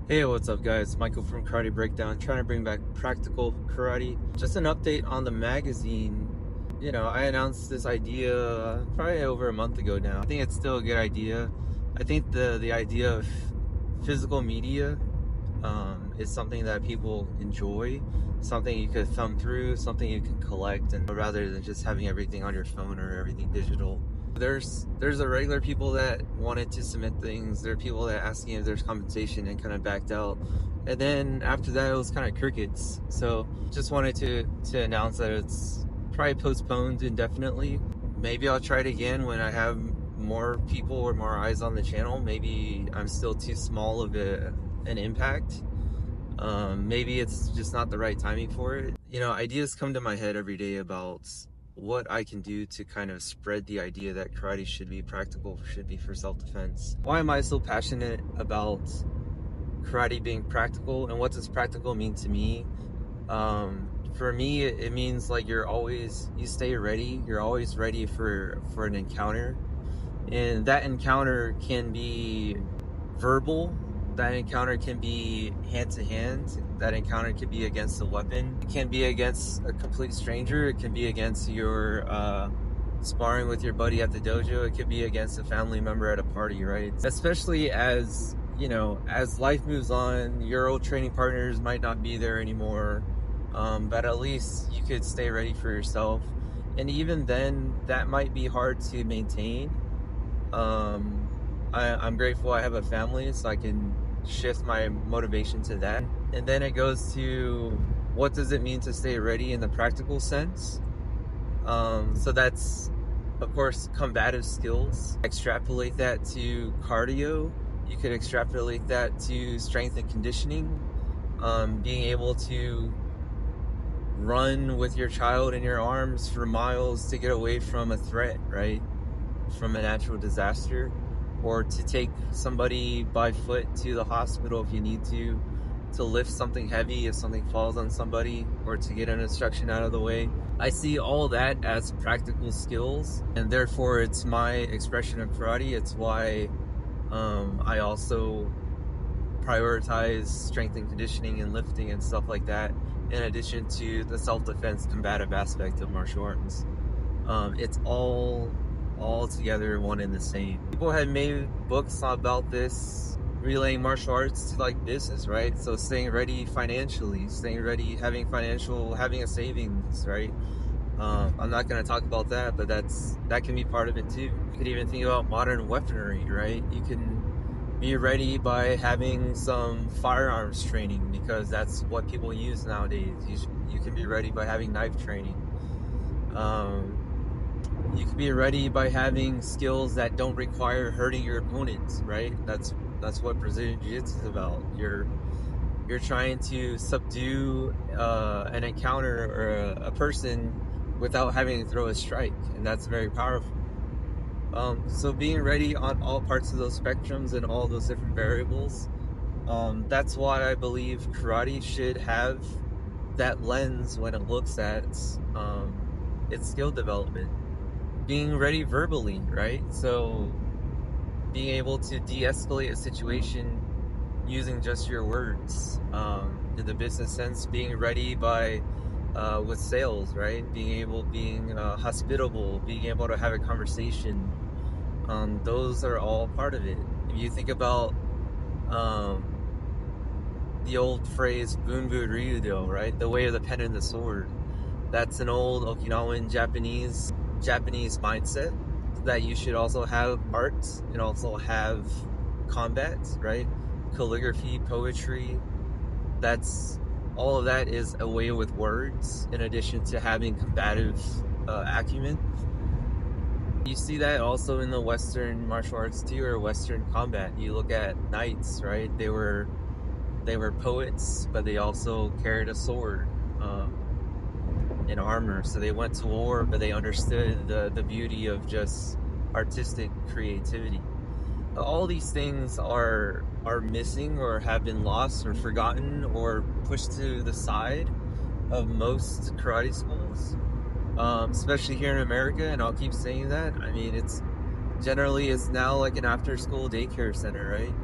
Hey, what's up guys? Michael from Karate Breakdown, trying to bring back practical karate. Just an update on the magazine. I announced this idea probably over a month ago now. I think it's still a good idea. I think the idea of physical media is something that people enjoy, something you could thumb through, something you can collect, and rather than just having everything on your phone or everything digital. There's the regular people that wanted to submit things. There are people that asking if there's compensation and kind of backed out. And then after that, it was kind of crickets. So just wanted to announce that it's probably postponed indefinitely. Maybe I'll try it again when I have more people or more eyes on the channel. Maybe I'm still too small of an impact. Maybe it's just not the right timing for it. Ideas come to my head every day about what I can do to kind of spread the idea that karate should be practical, should be for self-defense. Why am I so passionate about karate being practical, and what does practical mean to me? For me, it means like you stay ready. You're always ready for an encounter, and that encounter can be verbal. That encounter can be hand to hand. That encounter can be against a weapon. It can be against a complete stranger. It can be against your sparring with your buddy at the dojo. It could be against a family member at a party, right? Especially as life moves on, your old training partners might not be there anymore, but at least you could stay ready for yourself. And even then, that might be hard to maintain. I'm grateful I have a family, so I can shift my motivation to that. And then it goes to, what does it mean to stay ready in the practical sense? So that's, of course, combative skills. Extrapolate that to cardio. You could extrapolate that to strength and conditioning. Being able to run with your child in your arms for miles to get away from a threat, right? From a natural disaster, or to take somebody by foot to the hospital if you need to lift something heavy if something falls on somebody, or to get an obstruction out of the way. I see all that as practical skills, and therefore it's my expression of karate. It's why I also prioritize strength and conditioning and lifting and stuff like that, in addition to the self-defense combative aspect of martial arts. It's all together one and the same. People had made books about this, relaying martial arts to like business, right? So staying ready financially, staying ready, having a savings, right? I'm not going to talk about that, but that can be part of it too. You could even think about modern weaponry, right? You can be ready by having some firearms training, because that's what people use nowadays. You can be ready by having knife training. You can be ready by having skills that don't require hurting your opponents, right? That's what Brazilian Jiu-Jitsu is about. You're trying to subdue an encounter or a person without having to throw a strike, and that's very powerful. So being ready on all parts of those spectrums and all those different variables, that's why I believe karate should have that lens when it looks at its skill development. Being ready verbally, right? So being able to de-escalate a situation using just your words. In the business sense, being ready by with sales, right? Being hospitable, being able to have a conversation. Those are all part of it. If you think about the old phrase Bunbu Ryudo, right? The way of the pen and the sword. That's an old Okinawan Japanese mindset, that you should also have art and also have combat, right? Calligraphy, poetry. All of that is a way with words, in addition to having combative acumen. You see that also in the Western martial arts too, or Western combat. You look at knights, right? They were poets, but they also carried a sword in armor. So they went to war, but they understood the beauty of just artistic creativity. All these things are missing, or have been lost or forgotten or pushed to the side of most karate schools, especially here in America. And I'll keep saying that. I mean, it's now like an after-school daycare center, right?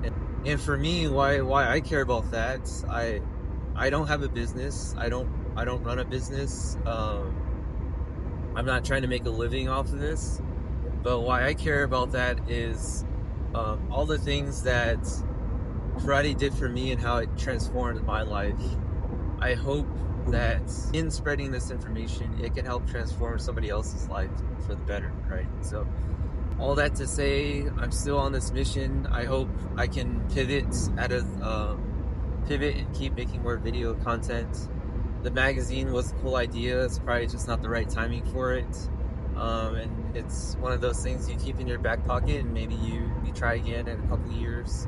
And for me, why I care about that, I don't have a business. I don't run a business. I'm not trying to make a living off of this. But why I care about that is all the things that karate did for me and how it transformed my life. I hope that in spreading this information, it can help transform somebody else's life for the better, right? So, all that to say, I'm still on this mission. I hope I can pivot pivot and keep making more video content. The magazine was a cool idea. It's probably just not the right timing for it. And it's one of those things you keep in your back pocket, and maybe you try again in a couple years.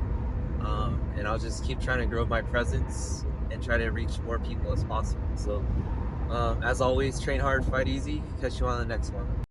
And I'll just keep trying to grow my presence and try to reach more people as possible. So, as always, train hard, fight easy. Catch you on the next one.